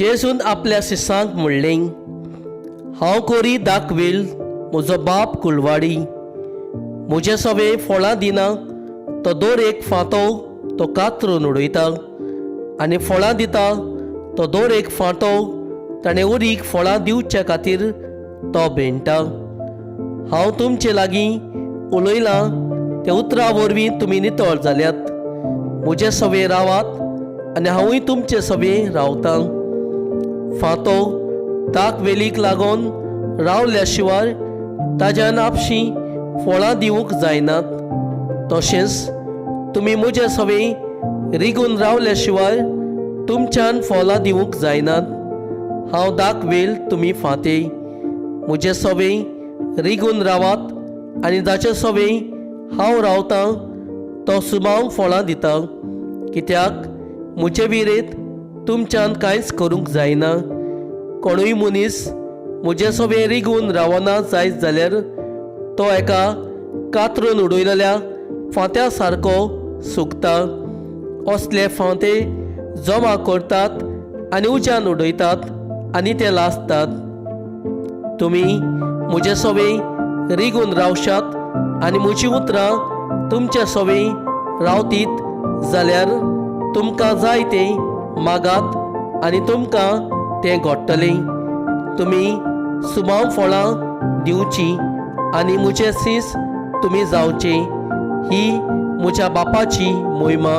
जेजून आपल्या शिसांक म्हणलें, हांव कोरी दाखवेल म्हजो बाप कुलवाडी. म्हजे सवे फळां दिना तो दर एक फांतो तो कातरून उडयता, आनी फळां दिता तो दर एक फांतो ताणें उरीक फळां दिवचे खातीर तो भेंडटा. हांव तुमचे लागीं उलयलां त्या उतरां वरवीं तुमी नितळ जाल्यात. म्हजे सवे रावात आनी हांवूय तुमचे सवे रावतां. फांतो दाखवेलीक लागून रावल्या शिवाय ताज्यान आपशीं फळां दिवंक जायनात. तशेंच तुमी म्हजे सवे रिगून रावल्या शिवाय तुमच्यान फळां दिवंक जायनात. हांव दाखवेल तुमी फांते. म्हजे सवे रिगून रावात आनी जाचे सवे हांव रावतां तो सुमाव फळां दिता, कित्याक म्हजे विरेत तुमच्यान कांयच करूंक जायना. कोणूय मनीस म्हजे सवे रिगून रावना जायत जाल्यार तो एका कातरून उडयलेल्या फांत्या सारको सुकता. असले फांते जमा करतात आनी उज्यान उडयतात आनी ते लासतात. तुमी म्हजे सवे रिगून रावशात आनी म्हजी उतरां तुमचे सवे रावतीत जाल्यार तुमकां जाय तें मागात आनी तुमकां तें घडटलें. तुमी सुमाव फळां दिवची आनी म्हजे सीस तुमी जावचे. ही म्हज्या बापाची मोहिमा.